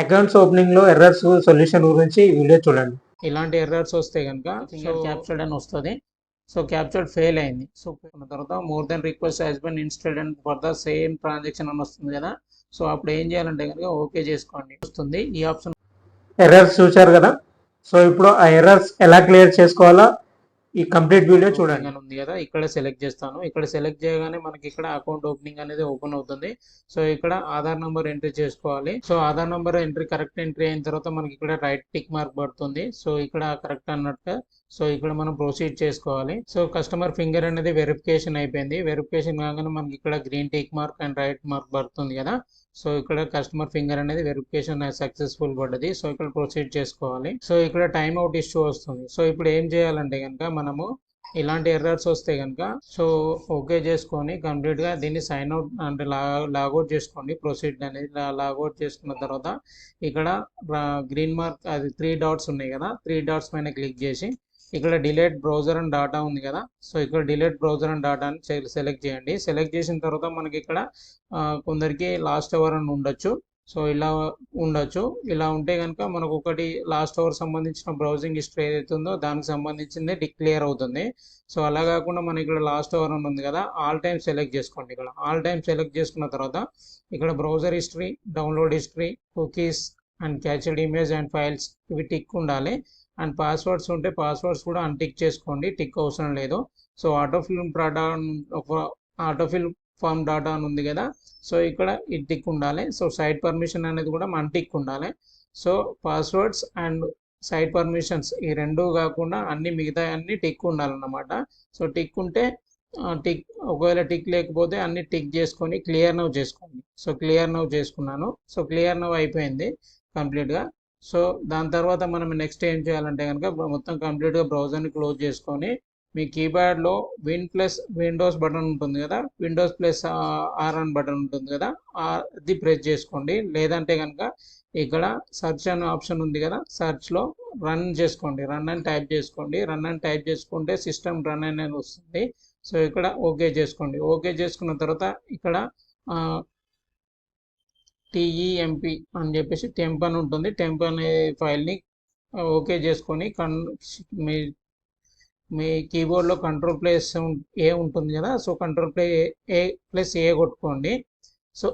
Accounts opening లో errors solution గురించి ఈ వీడియో చూడండి. ఇలాంటి ఎర్రర్స్ వస్తే కనుక ఫింగర్ క్యాప్చర్డ్ అని వస్తుంది. సో క్యాప్చర్డ్ ఫెయిల్ అయింది. సో తర్వాత more than request has been instead and for the same transaction అని వస్తుంది కదా. సో అప్పుడు ఏం చేయాలంటే కనుక ఓకే చేసుకోండి వస్తుంది ఈ ఆప్షన్. ఎర్రర్స్ చూశారు కదా. సో ఇప్పుడు ఆ ఎర్రర్స్ ఎలా క్లియర్ చేసుకోవాలో ఈ కంప్లీట్ వీడియో చూడండి. ఉంది కదా, ఇక్కడ సెలెక్ట్ చేస్తాను. ఇక్కడ సెలెక్ట్ చేయగానే మనకి ఇక్కడ అకౌంట్ ఓపెనింగ్ అనేది ఓపెన్ అవుతుంది. సో ఇక్కడ ఆధార్ నంబర్ ఎంట్రీ చేసుకోవాలి. So Aadhaar number entry correct entry అయిన తర్వాత మనకి ఇక్కడ రైట్ టిక్ మార్క్ పడుతుంది. సో ఇక్కడ కరెక్ట్ అన్నట్టు. సో ఇక్కడ మనం ప్రొసీడ్ చేసుకోవాలి. సో కస్టమర్ ఫింగర్ అనేది వెరిఫికేషన్ అయిపోయింది. వెరిఫికేషన్ కాగానే మనకి ఇక్కడ green tick mark and right mark పడుతుంది కదా. సో ఇక్కడ కస్టమర్ ఫింగర్ అనేది వెరిఫికేషన్ సక్సెస్ఫుల్ పడ్డది. సో ఇక్కడ ప్రొసీడ్ చేసుకోవాలి. సో ఇక్కడ టైమ్ అవుట్ ఇష్యూ వస్తుంది. సో ఇప్పుడు ఏం చేయాలంటే కనుక మనము ఇలాంటి ఎర్రర్స్ వస్తే కనుక సో ఓకే చేసుకొని కంప్లీట్గా దీన్ని సైన్ అవుట్ అంటే లాగౌట్ చేసుకోండి. ప్రొసీడ్ అనేది లాగౌట్ చేసుకున్న తర్వాత ఇక్కడ గ్రీన్ మార్క్ అది 3 డాట్స్ ఉన్నాయి కదా, 3 డాట్స్ పైన క్లిక్ చేసి ఇక్కడ డిలీట్ బ్రౌజర్ అండ్ డాటా ఉంది కదా. సో ఇక్కడ డిలీట్ బ్రౌజర్ అండ్ డాటా అని సెలెక్ట్ చేయండి. సెలెక్ట్ చేసిన తర్వాత మనకి ఇక్కడ కొందరికి లాస్ట్ అవర్ అని ఉండొచ్చు. సో ఇలా ఉండొచ్చు. ఇలా ఉంటే కనుక మనకు ఒకటి లాస్ట్ అవర్ సంబంధించిన బ్రౌజింగ్ హిస్టరీ ఏదైతే ఉందో దానికి సంబంధించింది డిక్లేర్ అవుతుంది. సో అలా కాకుండా మనకి ఇక్కడ లాస్ట్ అవర్ అని ఉంది కదా, ఆల్ టైమ్ సెలెక్ట్ చేసుకోండి. ఇక్కడ ఆల్ టైమ్ సెలెక్ట్ చేసుకున్న తర్వాత ఇక్కడ browser history, download history, cookies and cached image and files ఇవి టిక్ ఉండాలి. అండ్ పాస్వర్డ్స్ ఉంటే పాస్వర్డ్స్ కూడా అన్టిక్ చేసుకోండి, టిక్ అవసరం లేదు. సో ఆటోఫిల్ ఫామ్ డాటా అని ఉంది కదా. సో ఇక్కడ ఇది టిక్ ఉండాలి. సో సైట్ పర్మిషన్ అనేది కూడా అన్టిక్ ఉండాలి. So passwords and site permissions ఈ రెండు కాకుండా అన్ని మిగతా అన్ని టిక్ ఉండాలన్నమాట. సో టిక్ ఉంటే టిక్, ఒకవేళ టిక్ లేకపోతే అన్ని టిక్ చేసుకొని క్లియర్ నవ్ చేసుకోండి. సో క్లియర్ నవ్ చేసుకున్నాను. సో క్లియర్ నవ్ అయిపోయింది కంప్లీట్గా. సో దాని తర్వాత మనం నెక్స్ట్ ఏం చేయాలంటే కనుక మొత్తం కంప్లీట్గా బ్రౌజర్ని క్లోజ్ చేసుకొని మీ కీప్యాడ్లో విండోస్ బటన్ ఉంటుంది కదా, విండోస్ ప్లస్ ఆర్ అని బటన్ ఉంటుంది కదా, అది ప్రెస్ చేసుకోండి. లేదంటే కనుక ఇక్కడ సెర్చ్ అనే ఆప్షన్ ఉంది కదా, సెర్చ్లో రన్ చేసుకోండి. రన్ అని టైప్ చేసుకోండి. రన్ అని టైప్ చేసుకుంటే సిస్టమ్ రన్ అనేది వస్తుంది. సో ఇక్కడ ఓకే చేసుకోండి. ఓకే చేసుకున్న తర్వాత ఇక్కడ టిఈఎంపి అని చెప్పేసి టెంప్ అని ఉంటుంది. టెంప్ అనే ఫైల్ని ఓకే చేసుకొని మీ కీబోర్డ్లో కంట్రోల్ ప్లస్ ఏ ఉంటుంది కదా. సో కంట్రోల్ ప్లస్ ఏ కొట్టుకోండి. సో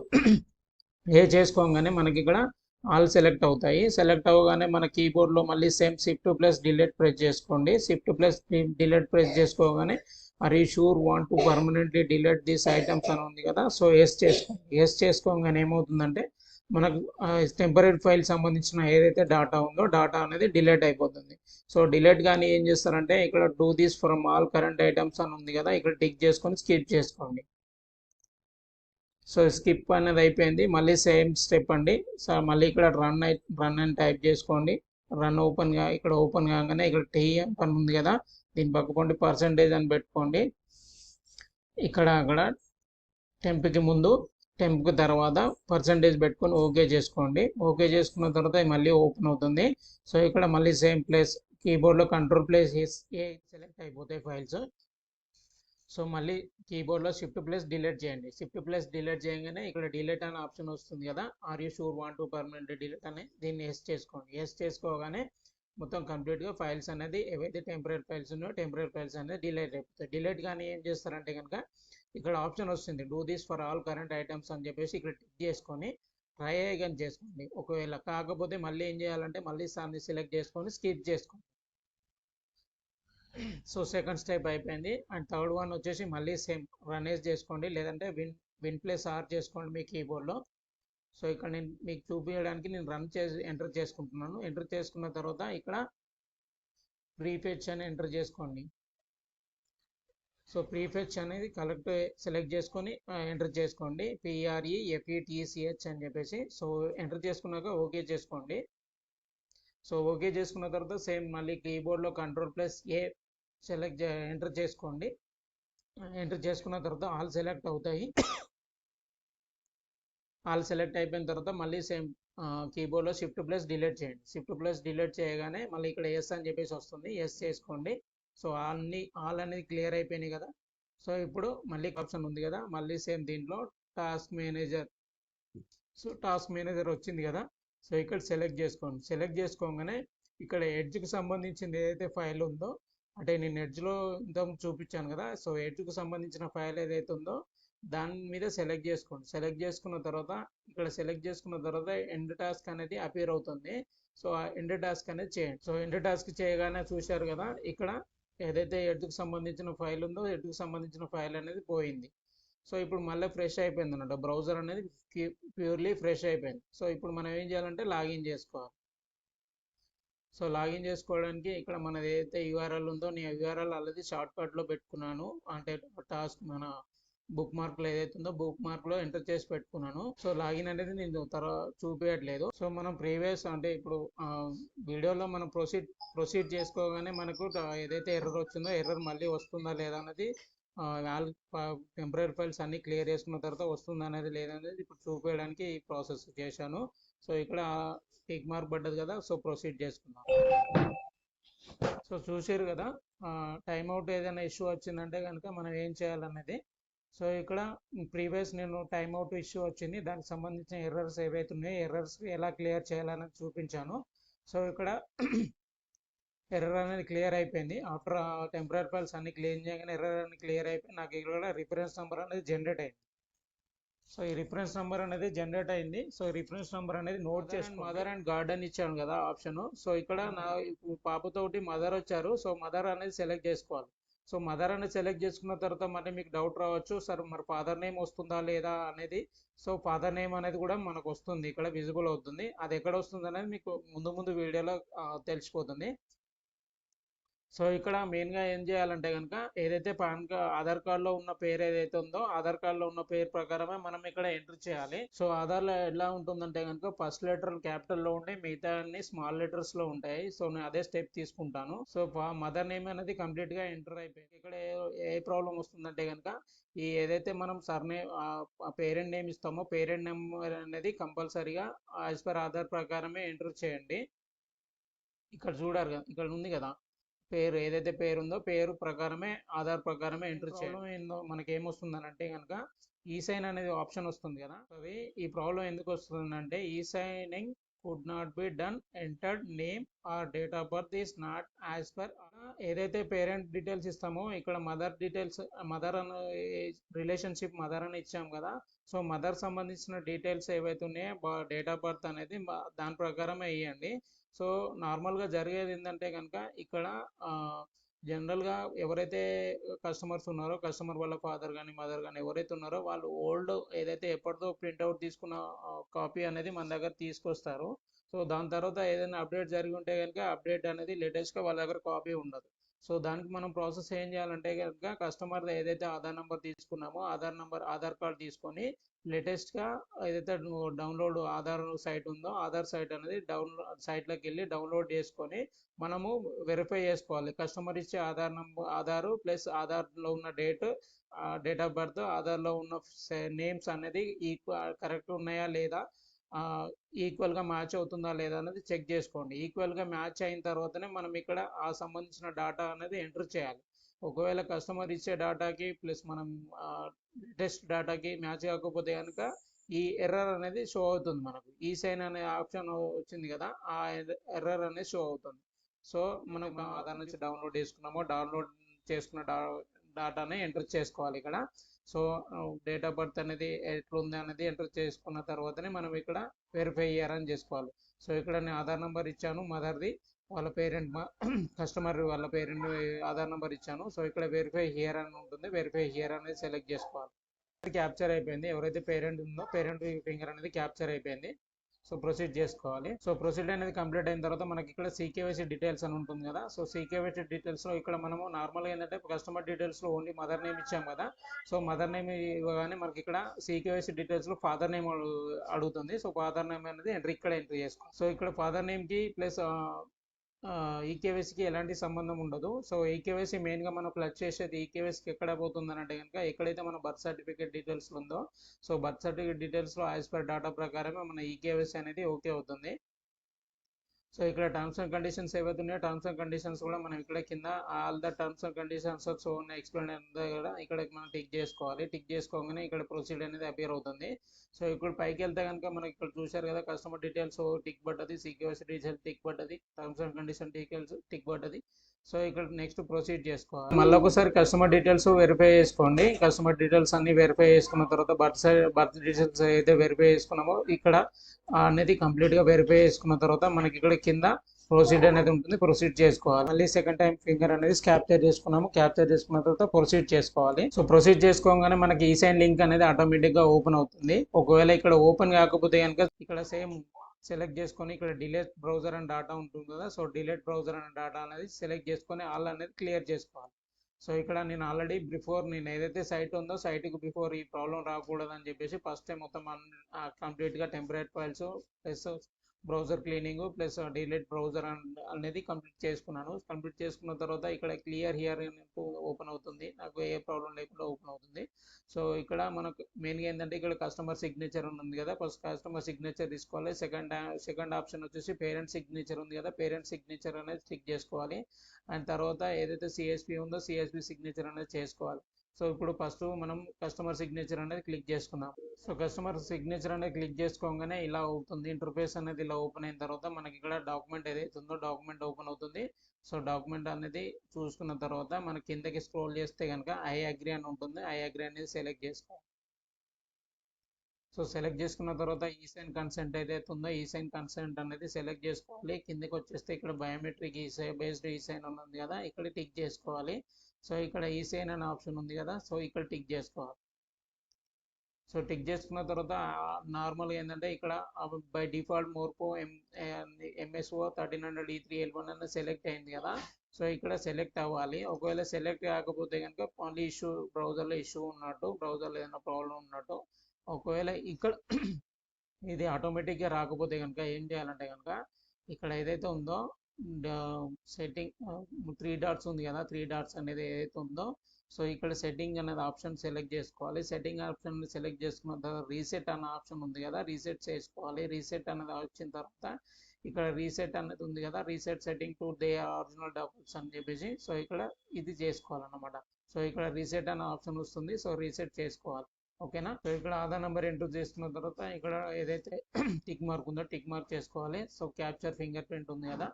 ఏ చేసుకోగానే మనకి ఇక్కడ ఆల్ సెలెక్ట్ అవుతాయి. సెలెక్ట్ అవ్వగానే మన కీబోర్డ్లో మళ్ళీ same shift plus delete press చేసుకోండి. షిఫ్ట్ ప్లస్ డిలీట్ ప్రెస్ చేసుకోగానే are you sure want to permanently delete these items అని ఉంది కదా. సో ఎస్ చేసుకోండి. ఎస్ చేసుకోగానే ఏమవుతుందంటే మనకు టెంపరీ ఫైల్ సంబంధించిన ఏదైతే డాటా ఉందో డాటా అనేది డిలీట్ అయిపోతుంది. సో డిలీట్ కానీ ఏం చేస్తారంటే ఇక్కడ do this from all current items అని ఉంది కదా, ఇక్కడ టిక్ చేసుకొని స్కిప్ చేసుకోండి. సో స్కిప్ అనేది అయిపోయింది. మళ్ళీ సేమ్ స్టెప్ అండి. సో మళ్ళీ ఇక్కడ రన్ అని టైప్ చేసుకోండి. రన్ ఇక్కడ ఓపెన్ కాగానే ఇక్కడ టీఎం పని ఉంది కదా, దీని పక్కపండి పర్సంటేజ్ అని పెట్టుకోండి. అక్కడ టెంప్కి ముందు టెంప్కి తర్వాత పర్సంటేజ్ పెట్టుకొని ఓకే చేసుకోండి. ఓకే చేసుకున్న తర్వాత మళ్ళీ ఓపెన్ అవుతుంది. సో ఇక్కడ మళ్ళీ సేమ్ ప్లేస్ కీబోర్డ్లో కంట్రోల్ ప్లస్ ఏ సెలెక్ట్ అయిపోతాయి ఫైల్స్. సో మళ్ళీ కీబోర్డ్లో షిఫ్ట్ ప్లస్ డిలీట్ చేయండి. షిఫ్ట్ ప్లస్ డిలీట్ చేయగానే ఇక్కడ డిలీట్ అనే ఆప్షన్ వస్తుంది కదా, are you sure want to permanent delete అని దీన్ని ఎస్ చేసుకోండి. ఎస్ చేసుకోగానే మొత్తం కంప్లీట్గా ఫైల్స్ అనేది ఏవైతే టెంపరీ ఫైల్స్ ఉన్నాయో టెంపరీ ఫైల్స్ అనేది డిలీట్ అయిపోతాయి. డిలీట్ కానీ ఏం చేస్తారంటే కనుక ఇక్కడ ఆప్షన్ వస్తుంది do this for all current items అని చెప్పేసి ఇక్కడ టిక్ చేసుకొని ట్రై అగైన్ చేసుకోండి. ఒకవేళ కాకపోతే మళ్ళీ ఏం చేయాలంటే మళ్ళీ సార్ని సెలెక్ట్ చేసుకొని స్కిప్ చేసుకోండి. సో సెకండ్ స్టెప్ అయిపోయింది. అండ్ థర్డ్ వన్ వచ్చేసి మళ్ళీ సేమ్ రన్ చేసుకోండి, లేదంటే విన్ ప్లస్ ఆర్ చేసుకోండి మీ కీబోర్డ్లో. సో ఇక్కడ నేను మీకు చూపించడానికి నేను రన్ చేసి ఎంటర్ చేసుకుంటున్నాను. ఎంటర్ చేసుకున్న తర్వాత ఇక్కడ ప్రీఫెచ్ అని ఎంటర్ చేసుకోండి. సో ప్రీఫెచ్ అనేది కరెక్ట్ సెలెక్ట్ చేసుకొని ఎంటర్ చేసుకోండి. PREFETCH అని చెప్పేసి. సో ఎంటర్ చేసుకున్నాక ఓకే చేసుకోండి. సో ఓకే చేసుకున్న తర్వాత సేమ్ మళ్ళీ కీబోర్డ్లో కంట్రోల్ ప్లస్ ఏ ఎంటర్ చేసుకోండి. ఎంటర్ చేసుకున్న తర్వాత ఆల్ సెలెక్ట్ అవుతాయి. ఆల్ సెలెక్ట్ అయిపోయిన తర్వాత మళ్ళీ సేమ్ కీబోర్డ్లో షిఫ్ట్ ప్లస్ డిలీట్ చేయండి. షిఫ్ట్ ప్లస్ డిలీట్ చేయగానే మళ్ళీ ఇక్కడ ఎస్ అని చెప్పేసి వస్తుంది. ఎస్ చేసుకోండి. సో ఆల్ అనేది క్లియర్ అయిపోయినాయి కదా. సో ఇప్పుడు మళ్ళీ ఆప్షన్ ఉంది కదా, మళ్ళీ సేమ్ దీంట్లో task manager. So task manager వచ్చింది కదా. సో ఇక్కడ సెలెక్ట్ చేసుకోండి. సెలెక్ట్ చేసుకోగానే ఇక్కడ ఎడ్జ్కి సంబంధించింది ఏదైతే ఫైల్ ఉందో, అంటే నేను ఎడ్జ్లో ఇంత చూపించాను కదా, సో ఎడ్జ్కి సంబంధించిన ఫైల్ ఏదైతే ఉందో దాని మీద సెలెక్ట్ చేసుకోండి. సెలెక్ట్ చేసుకున్న తర్వాత ఇక్కడ సెలెక్ట్ చేసుకున్న తర్వాత ఎండ్ టాస్క్ అనేది అపీర్ అవుతుంది. సో ఆ ఎండ్ టాస్క్ అనేది చేయండి. సో ఎండ్ టాస్క్ చేయగానే చూశారు కదా, ఇక్కడ ఏదైతే ఎడ్జ్కి సంబంధించిన ఫైల్ ఉందో ఎడ్జ్కి సంబంధించిన ఫైల్ అనేది పోయింది. సో ఇప్పుడు మళ్ళీ ఫ్రెష్ అయిపోయింది అన్నమాట, బ్రౌజర్ అనేది ప్యూర్లీ ఫ్రెష్ అయిపోయింది. సో ఇప్పుడు మనం ఏం చేయాలంటే లాగిన్ చేసుకోవాలి. సో లాగిన్ చేసుకోవడానికి ఇక్కడ మనది ఏదైతే యూఆర్ఎల్ ఉందో నేను యూఆర్ఎల్ ఆల్రెడీ షార్ట్ కట్లో పెట్టుకున్నాను, అంటే టాస్క్ మన బుక్ మార్క్లో ఏదైతే ఉందో బుక్ మార్క్లో ఎంటర్ చేసి పెట్టుకున్నాను. సో లాగిన్ అనేది నేను తర్వాత చూపించట్లేదు. సో మనం ప్రీవియస్ అంటే ఇప్పుడు వీడియోలో మనం ప్రొసీడ్ చేసుకోగానే మనకు ఏదైతే ఎర్రర్ వచ్చిందో ఎర్రర్ మళ్ళీ వస్తుందా లేదా అనేది టెంపరీ ఫైల్స్ అన్ని క్లియర్ చేసుకున్న తర్వాత వస్తుందా అనేది లేదనేది ఇప్పుడు చూపించడానికి ఈ ప్రాసెస్ చేశాను. సో ఇక్కడ టిక్ మార్క్ పడ్డది కదా, సో ప్రొసీడ్ చేసుకుందాం. సో చూసారు కదా, టైం అవుట్ ఏదైనా ఇష్యూ వచ్చిందంటే కనుక మనం ఏం చేయాలనేది. సో ఇక్కడ ప్రీవియస్ నేను టైం అవుట్ ఇష్యూ వచ్చింది, దానికి సంబంధించిన ఎర్రర్స్ ఏవైతే ఉన్నాయో ఎర్రర్స్ ఎలా క్లియర్ చేయాలనేది చూపించాను. సో ఇక్కడ ఎర్రర్ అనేది క్లియర్ అయిపోయింది. ఆఫ్టర్ టెంపరీ ఫైల్స్ అన్ని క్లీన్ చేయగానే ఎర్రర్ అనేది క్లియర్ అయిపోయి నాకు ఇక్కడ రిఫరెన్స్ నెంబర్ అనేది జనరేట్ అయింది. సో ఈ రిఫరెన్స్ నెంబర్ అనేది జనరేట్ అయింది. సో రిఫరెన్స్ నెంబర్ అనేది నోట్ చేసి మదర్ అండ్ గార్డెన్ ఇచ్చాను కదా ఆప్షన్. సో ఇక్కడ నా పాపతోటి మదర్ వచ్చారు. సో మదర్ అనేది సెలెక్ట్ చేసుకోవాలి. సో మదర్ అనేది సెలెక్ట్ చేసుకున్న తర్వాత మళ్ళీ మీకు డౌట్ రావచ్చు, సార్ మరి ఫాదర్ నేమ్ వస్తుందా లేదా అనేది. సో ఫాదర్ నేమ్ అనేది కూడా మనకు వస్తుంది, ఇక్కడ విజిబుల్ అవుతుంది. అది ఎక్కడ వస్తుంది అనేది మీకు ముందు వీడియోలో తెలిసిపోతుంది. సో ఇక్కడ మెయిన్గా ఏం చేయాలంటే కనుక ఏదైతే ఆధార్ కార్డులో ఉన్న పేరు ఏదైతే ఉందో ఆధార్ కార్డులో ఉన్న పేరు ప్రకారమే మనం ఇక్కడ ఎంటర్ చేయాలి. సో ఆధార్లో ఎలా ఉంటుందంటే కనుక ఫస్ట్ లెటర్ క్యాపిటల్లో ఉండి మిగతా అన్ని స్మాల్ లెటర్స్లో ఉంటాయి. సో నేను అదే స్టెప్ తీసుకుంటాను. సో మదర్ నేమ్ అనేది కంప్లీట్గా ఎంటర్ అయిపోయింది. ఇక్కడ ఏ ప్రాబ్లం వస్తుందంటే కనుక ఈ ఏదైతే మనం సర్నేమ్ పేరెంట్ నేమ్ ఇస్తామో పేరెంట్ నేమ్ అనేది కంపల్సరీగా యాజ్ పర్ ఆధార్ ప్రకారమే ఎంటర్ చేయండి. ఇక్కడ చూడారు కదా, ఇక్కడ ఉంది కదా పేరు, ఏదైతే పేరు ఉందో పేరు ప్రకారమే ఆధార్ ప్రకారమే ఎంటర్ చేయడం. ఏందో మనకి ఏమొస్తుందని అంటే కనుక ఈ సైన్ అనేది ఆప్షన్ వస్తుంది కదా, అవి ఈ ప్రాబ్లం ఎందుకు వస్తుందంటే ఈ signing could not be done, entered name or date of birth is not as per. ఏదైతే పేరెంట్ డీటెయిల్స్ ఇస్తామో ఇక్కడ మదర్ డీటెయిల్స్, మదర్ అని రిలేషన్షిప్ మదర్ అని ఇచ్చాం కదా. సో మదర్ సంబంధించిన డీటెయిల్స్ ఏవైతే ఉన్నాయో డేట్ ఆఫ్ బర్త్ అనేది దాని ప్రకారమే వేయండి. సో నార్మల్గా జరిగేది ఏంటంటే కనుక ఇక్కడ జనరల్గా ఎవరైతే కస్టమర్స్ ఉన్నారో కస్టమర్ వాళ్ళ ఫాదర్ కానీ మదర్ కానీ ఎవరైతే ఉన్నారో వాళ్ళు ఓల్డ్ ఏదైతే ఎప్పటిదో ప్రింట్అవుట్ తీసుకున్న కాపీ అనేది మన దగ్గర తీసుకొస్తారు. సో దాని తర్వాత ఏదైనా అప్డేట్ జరిగి ఉంటే కనుక అప్డేట్ అనేది లేటెస్ట్గా వాళ్ళ దగ్గర కాపీ ఉండదు. సో దానికి మనం ప్రాసెస్ ఏం చేయాలంటే కనుక కస్టమర్ ఏదైతే ఆధార్ నెంబర్ తీసుకున్నామో ఆధార్ కార్డ్ తీసుకొని లేటెస్ట్గా ఏదైతే డౌన్లోడ్ ఆధార్ సైట్ ఉందో ఆధార్ సైట్ అనేది సైట్లోకి వెళ్ళి డౌన్లోడ్ చేసుకొని మనము వెరిఫై చేసుకోవాలి. కస్టమర్ ఇచ్చే ఆధారు ప్లస్ ఆధార్లో ఉన్న డేట్ ఆఫ్ బర్త్ ఆధార్లో ఉన్న నేమ్స్ అనేది కరెక్ట్ ఉన్నాయా లేదా, ఈక్వల్గా మ్యాచ్ అవుతుందా లేదా అనేది చెక్ చేసుకోండి. ఈక్వల్గా మ్యాచ్ అయిన తర్వాతనే మనం ఇక్కడ ఆ సంబంధించిన డేటా అనేది ఎంటర్ చేయాలి. ఒకవేళ కస్టమర్ ఇచ్చే డేటాకి ప్లస్ మనం టెస్ట్ డేటాకి మ్యాచ్ కాకపోతే కనుక ఈ ఎర్రర్ అనేది షో అవుతుంది. మనకు ఈ సైన్ అనే ఆప్షన్ వచ్చింది కదా, ఆ ఎర్రర్ అనేది షో అవుతుంది. సో మనం ఆధార్ నుంచి డౌన్లోడ్ చేసుకున్న డేటాని ఎంటర్ చేసుకోవాలి ఇక్కడ. సో డేట్ ఆఫ్ బర్త్ అనేది ఎట్లుంది అనేది ఎంటర్ చేసుకున్న తర్వాతనే మనం ఇక్కడ వెరిఫై చేయాలని చేసుకోవాలి. సో ఇక్కడ నేను ఆధార్ నెంబర్ ఇచ్చాను మదర్ది, వాళ్ళ పేరెంట్ కస్టమర్ వాళ్ళ పేరెంట్ ఆధార్ నెంబర్ ఇచ్చాను. సో ఇక్కడ వెరిఫై హియర్ అని ఉంటుంది, వెరిఫై హియర్ అనేది సెలెక్ట్ చేసుకోవాలి. క్యాప్చర్ అయిపోయింది, ఎవరైతే పేరెంట్ ఉందో పేరెంట్ ఫింగర్ అనేది క్యాప్చర్ అయిపోయింది. సో ప్రొసీడ్ చేసుకోవాలి. సో ప్రొసీడ్ అనేది కంప్లీట్ అయిన తర్వాత మనకి ఇక్కడ సీకేవైసీ డీటెయిల్స్ అని ఉంటుంది కదా. సో సీకేవైసీ డీటెయిల్స్లో ఇక్కడ మనము నార్మల్గా ఏంటంటే కస్టమర్ డీటెయిల్స్లో ఓన్లీ మదర్ నేమ్ ఇచ్చాం కదా. సో మదర్ నేమ్ ఇవ్వగానే మనకి ఇక్కడ సీకేవైసీ డీటెయిల్స్లో ఫాదర్ నేమ్ అడుగుతుంది. సో ఫాదర్ నేమ్ అనేది ఇక్కడ ఎంట్రీ చేసుకో. సో ఇక్కడ ఫాదర్ నేమ్కి ప్లస్ ఈకేవైసీకి ఎలాంటి సంబంధం ఉండదు. సో ఈకేవైసీ మెయిన్గా మనం ప్లగ్ చేసేది ఈకేవైసీకి ఎక్కడ పోతుందని అంటే కనుక ఎక్కడైతే మన బర్త్ సర్టిఫికేట్ డీటెయిల్స్ ఉందో సో బర్త్ సర్టిఫికేట్ డీటెయిల్స్లో యాజ్ పర్ డేటా ప్రకారమే మన ఈకేవైసీ అనేది ఓకే అవుతుంది. సో ఇక్కడ టర్మ్స్ అండ్ కండిషన్స్ ఏవైతే ఉన్నాయో టర్మ్స్ అండ్ కండిషన్స్ కూడా మనం ఇక్కడ కింద all the terms and conditions so explain అనేది కూడా ఇక్కడ మనం టిక్ చేసుకోవాలి. టిక్ చేసుకోగానే ఇక్కడ ప్రొసీడ్ అనేది అపియర్ అవుతుంది. సో ఇప్పుడు పైకి వెళ్తే కనుక మనకి ఇక్కడ చూశారు కదా కస్టమర్ డీటెయిల్స్ టిక్ పడ్డది, సీక్యూరిటీ డీటెయిల్స్ టిక్ పడ్డది, terms and condition details tick పడ్డది. సో ఇక్కడ నెక్స్ట్ ప్రొసీడ్ చేసుకోవాలి. మళ్ళీ ఒకసారి కస్టమర్ డీటెయిల్స్ వెరిఫై చేసుకోండి. కస్టమర్ డీటెయిల్స్ అన్ని వెరిఫై చేసుకున్న తర్వాత బర్త్ డీటెయిల్స్ అయితే వెరిఫై చేసుకున్నామో ఇక్కడ అనేది కంప్లీట్గా వెరిఫై చేసుకున్న తర్వాత మనకి ఇక్కడ కింద ప్రొసీడ్ అనేది ఉంటుంది, ప్రొసీడ్ చేసుకోవాలి. మళ్ళీ సెకండ్ టైం ఫింగర్ అనేది క్యాప్చర్ చేసుకున్నాము, క్యాప్చర్ చేసుకున్న తర్వాత ప్రొసీడ్ చేసుకోవాలి. సో ప్రొసీడ్ చేసుకోగానే మనకి ఈ సైన్ లింక్ అనేది ఆటోమేటిక్గా ఓపెన్ అవుతుంది. ఒకవేళ ఇక్కడ ఓపెన్ కాకపోతే కనుక ఇక్కడ సేమ్ సెలెక్ట్ చేసుకొని ఇక్కడ డిలీట్ బ్రౌజర్ అండ్ డాటా ఉంటుంది కదా, so delete browser and data అనేది సెలెక్ట్ చేసుకొని ఆల్ అనేది క్లియర్ చేసుకోవాలి. సో ఇక్కడ నేను ఆల్రెడీ బిఫోర్ నేను ఏదైతే సైట్ ఉందో సైట్కి బిఫోర్ ఈ ప్రాబ్లం రాకూడదని చెప్పేసి ఫస్ట్ టైం మొత్తం కంప్లీట్గా temporary files plus browser cleaning plus delete browser అనేది కంప్లీట్ చేసుకున్నాను. కంప్లీట్ చేసుకున్న తర్వాత ఇక్కడ క్లియర్ హియర్ ఓపెన్ అవుతుంది, నాకు ఏ ప్రాబ్లం లేకుండా ఓపెన్ అవుతుంది. సో ఇక్కడ మనకు మెయిన్గా ఏంటంటే ఇక్కడ కస్టమర్ సిగ్నేచర్ ఉంది కదా, ఫస్ట్ కస్టమర్ సిగ్నేచర్ తీసుకోవాలి. సెకండ్ ఆప్షన్ వచ్చేసి పేరెంట్ సిగ్నేచర్ ఉంది కదా, పేరెంట్ సిగ్నేచర్ అనేది టిక్ చేసుకోవాలి. అండ్ తర్వాత ఏదైతే సిఎస్పి ఉందో సిఎస్పి సిగ్నేచర్ అనేది చేసుకోవాలి. సో ఇప్పుడు ఫస్ట్ మనం కస్టమర్ సిగ్నేచర్ అనేది క్లిక్ చేసుకున్నాం. సో కస్టమర్ సిగ్నేచర్ అనేది క్లిక్ చేసుకోగానే ఇలా అవుతుంది, ఇంటర్ఫేస్ అనేది ఇలా ఓపెన్ అయిన తర్వాత మనకి ఇక్కడ డాక్యుమెంట్ ఏదైతే ఉందో డాక్యుమెంట్ ఓపెన్ అవుతుంది. సో డాక్యుమెంట్ అనేది చూసుకున్న తర్వాత మన కిందకి స్క్రోల్ చేస్తే కనుక ఐ అగ్రీ అని ఉంటుంది, ఐ అగ్రీ అనేది సెలెక్ట్ చేసుకోవాలి. సో సెలెక్ట్ చేసుకున్న తర్వాత ఈ సైన్ కన్సెంట్ ఏదైతే ఉందో ఈ సైన్ కన్సెంట్ అనేది సెలెక్ట్ చేసుకోవాలి. కిందకి వచ్చేస్తే ఇక్కడ బయోమెట్రిక్ బేస్డ్ ఈ సైన్ ఉంది కదా, ఇక్కడ టిక్ చేసుకోవాలి. సో ఇక్కడ ఈ సైన్ అనే ఆప్షన్ ఉంది కదా, సో ఇక్కడ టిక్ చేసుకోవాలి. సో టిక్ చేసుకున్న తర్వాత నార్మల్గా ఏంటంటే ఇక్కడ బై డిఫాల్ట్ మోర్పో ఎంఎస్ఓ 1300E3L1 అనేది సెలెక్ట్ అయింది కదా, సో ఇక్కడ సెలెక్ట్ అవ్వాలి. ఒకవేళ సెలెక్ట్ కాకపోతే కనుక ఓన్లీ ఇష్యూ బ్రౌజర్లో ఇష్యూ ఉన్నట్టు, బ్రౌజర్లో ఏదైనా ప్రాబ్లం ఉన్నట్టు. ఒకవేళ ఇక్కడ ఇది ఆటోమేటిక్గా రాకపోతే కనుక ఏం చేయాలంటే కనుక ఇక్కడ ఏదైతే ఉందో సెట్టింగ్ 3 డాట్స్ ఉంది కదా, 3 డాట్స్ అనేది ఏదైతే ఉందో సో ఇక్కడ సెట్టింగ్ అనేది ఆప్షన్ సెలెక్ట్ చేసుకోవాలి. సెట్టింగ్ ఆప్షన్ సెలెక్ట్ చేసుకున్న తర్వాత రీసెట్ అన్న ఆప్షన్ ఉంది కదా, రీసెట్ చేసుకోవాలి. రీసెట్ అనేది వచ్చిన తర్వాత ఇక్కడ రీసెట్ అనేది ఉంది కదా, reset setting to they original documents అని చెప్పేసి సో ఇక్కడ ఇది చేసుకోవాలన్నమాట. సో ఇక్కడ రీసెట్ అనే ఆప్షన్ వస్తుంది, సో రీసెట్ చేసుకోవాలి. ఓకేనా. సో ఇక్కడ ఆధార్ నెంబర్ ఎంటర్ చేసుకున్న తర్వాత ఇక్కడ ఏదైతే టిక్ మార్క్ ఉందో టిక్ మార్క్ చేసుకోవాలి. సో క్యాప్చర్ ఫింగర్ ప్రింట్ ఉంది కదా,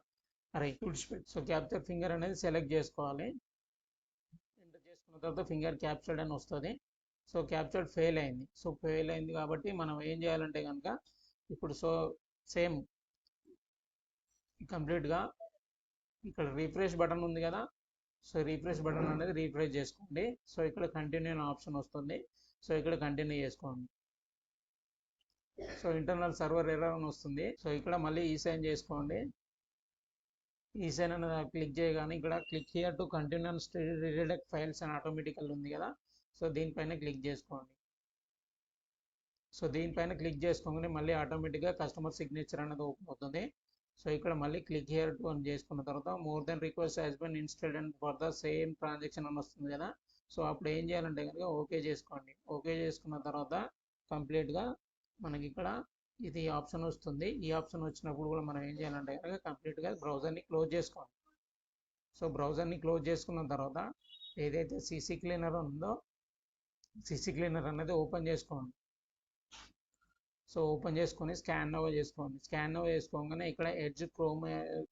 సో క్యాప్చర్ ఫింగర్ అనేది సెలెక్ట్ చేసుకోవాలి. ఎంటర్ చేసుకున్న తర్వాత ఫింగర్ క్యాప్చర్డ్ అని వస్తుంది. సో క్యాప్చర్డ్ ఫెయిల్ అయింది. సో ఫెయిల్ అయింది కాబట్టి మనం ఏం చేయాలంటే కనుక ఇప్పుడు సో సేమ్ కంప్లీట్గా ఇక్కడ రీఫ్రెష్ బటన్ ఉంది కదా, సో రీఫ్రెష్ బటన్ అనేది రీఫ్రెష్ చేసుకోండి. సో ఇక్కడ కంటిన్యూ అనే ఆప్షన్ వస్తుంది, సో ఇక్కడ కంటిన్యూ చేసుకోండి. సో ఇంటర్నల్ సర్వర్ ఎర్రర్ అని వస్తుంది. సో ఇక్కడ మళ్ళీ ఈ సైన్ చేసుకోండి. ఈ సైన్ అనేది క్లిక్ చేయగానే ఇక్కడ click here to continue redirect files అని ఆటోమేటికల్ ఉంది కదా, సో దీనిపైన క్లిక్ చేసుకోండి. సో దీనిపైన క్లిక్ చేసుకోగానే మళ్ళీ ఆటోమేటిక్గా కస్టమర్ సిగ్నేచర్ అనేది ఓపెన్ అవుతుంది. సో ఇక్కడ మళ్ళీ క్లిక్ హియర్ టు అని చేసుకున్న తర్వాత more than request has been installed and for the same transaction అని వస్తుంది కదా, సో అప్పుడు ఏం చేయాలంటే కనుక ఓకే చేసుకోండి. ఓకే చేసుకున్న తర్వాత కంప్లీట్గా మనకి ఇక్కడ ఇది ఆప్షన్ వస్తుంది. ఈ ఆప్షన్ వచ్చినప్పుడు కూడా మనం ఏం చేయాలంటే కనుక కంప్లీట్గా బ్రౌజర్ని క్లోజ్ చేసుకోండి. సో బ్రౌజర్ని క్లోజ్ చేసుకున్న తర్వాత ఏదైతే సీసీ క్లీనర్ ఉందో సీసీ క్లీనర్ అనేది ఓపెన్ చేసుకోండి. సో ఓపెన్ చేసుకొని స్కాన్ ఓవర్ చేసుకోండి. స్కాన్ ఓవర్ చేసుకోగానే ఇక్కడ ఎడ్జ్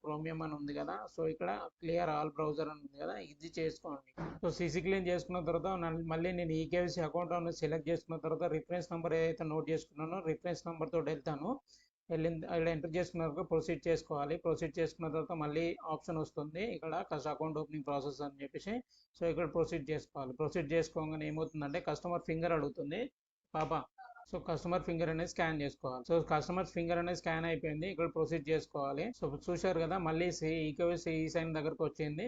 క్రోమియం అని ఉంది కదా, సో ఇక్కడ క్లియర్ ఆల్ బ్రౌజర్ అని ఉంది కదా, ఇది చేసుకోండి. సో సీసీ క్లీన్ చేసుకున్న తర్వాత మళ్ళీ నేను ఈకేవైసీ అకౌంట్ అనేది సెలెక్ట్ చేసుకున్న తర్వాత రిఫరెన్స్ నెంబర్ ఏదైతే నోట్ చేసుకున్నానో రిఫరెన్స్ నెంబర్ తోటి వెళ్తాను. ఇలా ఎంటర్ చేసుకున్న తర్వాత ప్రొసీడ్ చేసుకోవాలి. ప్రొసీడ్ చేసుకున్న తర్వాత మళ్ళీ ఆప్షన్ వస్తుంది ఇక్కడ అకౌంట్ ఓపెనింగ్ ప్రాసెస్ అని చెప్పేసి, సో ఇక్కడ ప్రొసీడ్ చేసుకోవాలి. ప్రొసీడ్ చేసుకోగానే ఏమవుతుందంటే కస్టమర్ ఫింగర్ అడుగుతుంది పాప. సో కస్టమర్ ఫింగర్ అనేది స్కాన్ చేసుకోవాలి. సో కస్టమర్ ఫింగర్ అనేది స్కాన్ అయిపోయింది, ఇక్కడ ప్రొసీడ్ చేసుకోవాలి. సో చూశారు కదా మళ్ళీ ఈకేవైసీ ఈ సైన్ దగ్గరకు వచ్చింది.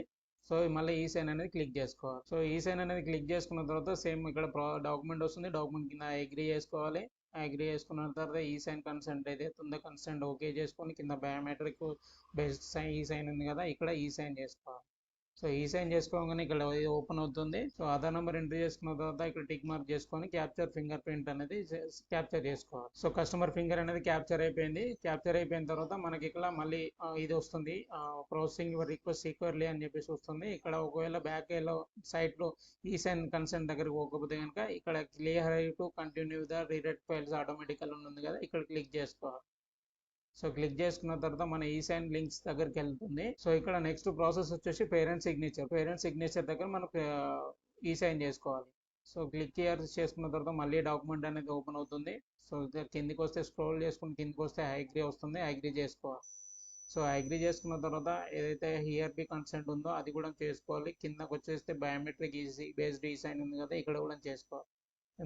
సో మళ్ళీ ఈ సైన్ అనేది క్లిక్ చేసుకోవాలి. సో ఈ సైన్ అనేది క్లిక్ చేసుకున్న తర్వాత సేమ్ ఇక్కడ డాక్యుమెంట్ వస్తుంది, డాక్యుమెంట్ కింద అగ్రీ చేసుకోవాలి. అగ్రీ చేసుకున్న తర్వాత ఈ సైన్ కన్సెంట్ ఏదైతే ఉందో కన్సెంట్ ఓకే చేసుకొని కింద బయోమెట్రిక్ బేస్డ్ సైన్ ఈ సైన్ ఉంది కదా, ఇక్కడ ఈ సైన్ చేసుకోవాలి. సో ఈ సైన్ చేసుకోగానే ఇక్కడ ఓపెన్ అవుతుంది. సో ఆధార్ నెంబర్ ఎంట్రీ చేసుకున్న తర్వాత ఇక్కడ టిక్ మార్క్ చేసుకొని క్యాప్చర్ ఫింగర్ ప్రింట్ అనేది క్యాప్చర్ చేసుకోవాలి. సో కస్టమర్ ఫింగర్ అనేది క్యాప్చర్ అయిపోయింది. క్యాప్చర్ అయిపోయిన తర్వాత మనకి ఇక్కడ మళ్ళీ ఇది వస్తుంది, ప్రాసెసింగ్ యువర్ రిక్వెస్ట్ సీక్వెర్లీ అని చెప్పేసి వస్తుంది. ఇక్కడ ఒకవేళ బ్యాక్ లో సైట్ లో ఈ సైన్ కన్సెంట్ దగ్గరికి పోకపోతే కనుక ఇక్కడ clear to continue the redirect files automatically ఉంటుంది కదా, ఇక్కడ క్లిక్ చేసుకోవాలి. సో క్లిక్ చేసుకున్న తర్వాత మన ఈ సైన్ లింక్స్ దగ్గరికి వెళ్తుంది. సో ఇక్కడ నెక్స్ట్ ప్రాసెస్ వచ్చేసి పేరెంట్ సిగ్నేచర్ దగ్గర మనం ఈ సైన్ చేసుకోవాలి. సో క్లిక్ చేసుకున్న తర్వాత మళ్ళీ డాక్యుమెంట్ అనేది ఓపెన్ అవుతుంది. సో కిందికి వస్తే స్క్రోల్ చేసుకుని కిందికి వస్తే అగ్రీ వస్తుంది, అగ్రీ చేసుకోవాలి. సో అగ్రీ చేసుకున్న తర్వాత ఏదైతే హియర్బి కన్సెంట్ ఉందో అది కూడా చేసుకోవాలి. కిందకి వచ్చేస్తే బయోమెట్రిక్ బేస్డ్ ఈ సైన్ ఉంది కదా, ఇక్కడ కూడా చేసుకోవాలి.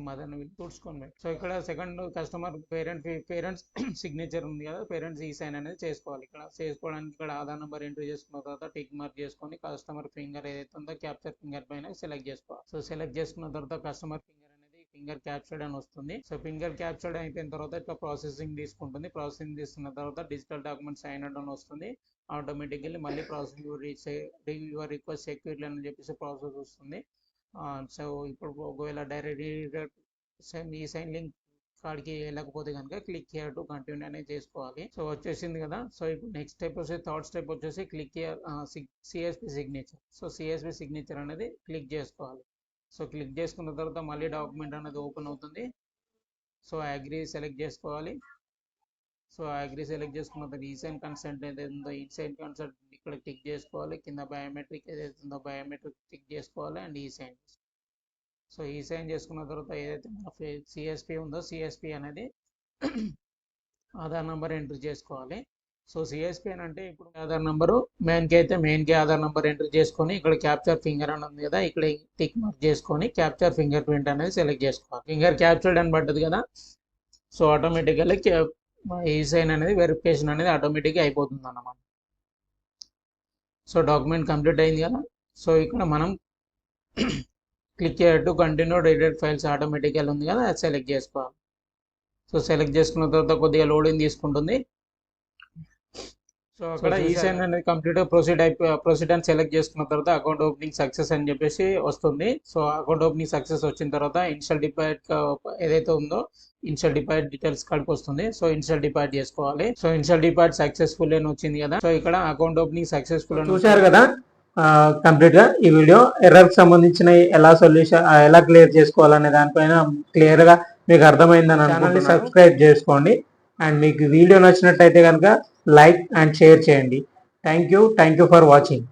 మదర్ని చూసుకోండి. సో ఇక్కడ సెకండ్ కస్టమర్ పేరెంట్స్ సిగ్నేచర్ ఉంది కదా, పేరెంట్స్ ఈ సైన్ అనేది చేసుకోవాలి. ఇక్కడ చేసుకోవడానికి ఇక్కడ ఆధార్ నెంబర్ ఎంట్రీ చేసుకున్న తర్వాత టిక్ మార్క్ చేసుకొని కస్టమర్ ఫింగర్ ఏదైతే ఉందో క్యాప్చర్ ఫింగర్ పైన సెలెక్ట్ చేసుకోవాలి. సో సెలెక్ట్ చేసుకున్న తర్వాత కస్టమర్ ఫింగర్ అనేది ఫింగర్ క్యాప్చర్డ్ అని వస్తుంది. సో ఫింగర్ క్యాప్చర్డ్ అయిపోయిన తర్వాత ఇట్లా ప్రాసెసింగ్ తీసుకుంటుంది. ప్రాసెసింగ్ తీసుకున్న తర్వాత డిజిటల్ డాక్యుమెంట్ సైన్ అవుట్ అని వస్తుంది. ఆటోమేటికల్లీ మళ్ళీ ప్రాసెసింగ్ యువర్ రిక్వెస్ట్ సెక్యూర్లీ అని చెప్పేసి ప్రాసెస్ వస్తుంది. సో ఇప్పుడు ఒకవేళ డైరెక్ట్ ఈ సైన్ లింక్ కాడికి వెళ్ళకపోతే కనుక క్లిక్ హియర్ టు కంటిన్యూ అనేది చేసుకోవాలి. సో వచ్చేసింది కదా. సో ఇప్పుడు నెక్స్ట్ స్టెప్ వచ్చేసి థర్డ్ స్టెప్ వచ్చేసి click here CSP signature. So CSP signature అనేది క్లిక్ చేసుకోవాలి. సో క్లిక్ చేసుకున్న తర్వాత మళ్ళీ డాక్యుమెంట్ అనేది ఓపెన్ అవుతుంది. సో అగ్రీ సెలెక్ట్ చేసుకోవాలి. సో అగ్రీ సెలెక్ట్ చేసుకున్న తర్వాత ఈ సైన్ కన్సెంట్ ఏదైతే ఉందో ఈ సైన్ కన్సెంట్ ఇక్కడ క్లిక్ చేసుకోవాలి. కింద బయోమెట్రిక్ ఏదైతే ఉందో బయోమెట్రిక్ క్లిక్ చేసుకోవాలి అండ్ ఈ సైన్. సో ఈ సైన్ చేసుకున్న తర్వాత ఏదైతే మన సిఎస్పి ఉందో సిఎస్పి అనేది ఆధార్ నెంబర్ ఎంట్రీ చేసుకోవాలి. సో సిఎస్పి అని అంటే ఇప్పుడు ఆధార్ నెంబరు మెయిన్కి అయితే మెయిన్కి ఆధార్ నెంబర్ ఎంట్రీ చేసుకొని ఇక్కడ క్యాప్చర్ ఫింగర్ అని ఉంది కదా, ఇక్కడ టిక్ మార్క్ చేసుకొని క్యాప్చర్ ఫింగర్ ప్రింట్ అనేది సెలెక్ట్ చేసుకోవాలి. ఫింగర్ క్యాప్చర్డ్ అని పడ్డది కదా, సో ఆటోమేటికల్లీ ఈ సైన్ అనేది వెరిఫికేషన్ అనేది ఆటోమేటిక్గా అయిపోతుంది అన్నమాట. సో డాక్యుమెంట్ కంప్లీట్ అయింది కదా. సో ఇక్కడ మనం క్లిక్ చేయట్టు కంటిన్యూ రీడెడ్ ఫైల్స్ ఆటోమేటికల్ ఉంది కదా, అది సెలెక్ట్ చేసుకోవాలి. సో సెలెక్ట్ చేసుకున్న తర్వాత కొద్దిగా లోడింగ్ తీసుకుంటుంది. సో అక్కడ ఈ సైన్ అనేది కంప్లీట్ ప్రొసీడ్ అని సెలెక్ట్ చేసుకున్న తర్వాత అకౌంట్ ఓపెనింగ్ సక్సెస్ అని చెప్పేసి వస్తుంది. సో అకౌంట్ ఓపెనింగ్ సక్సెస్ వచ్చిన తర్వాత ఇనిషియల్ డిపాజిట్ ఏదైతే ఉందో ఇనిషియల్ డిపాజిట్ డీటెయిల్స్ కాడికి వస్తుంది. సో ఇనిషియల్ డిపాజిట్ చేసుకోవాలి. సో ఇనిషియల్ డిపాజిట్ సక్సెస్ఫుల్ అని వచ్చింది కదా. సో ఇక్కడ అకౌంట్ ఓపెనింగ్ సక్సెస్ఫుల్ అని చూశారు కదా. కంప్లీట్ గా ఈ వీడియో ఎర్రర్ కి సంబంధించిన ఎలా క్లియర్ చేసుకోవాలనే దానిపైన క్లియర్ గా మీకు అర్థమైందని ఛానల్ని సబ్స్క్రైబ్ చేసుకోండి. అండ్ మీకు వీడియో నచ్చినట్టయితే కనుక లైక్ అండ్ షేర్ చేయండి. Thank you for watching.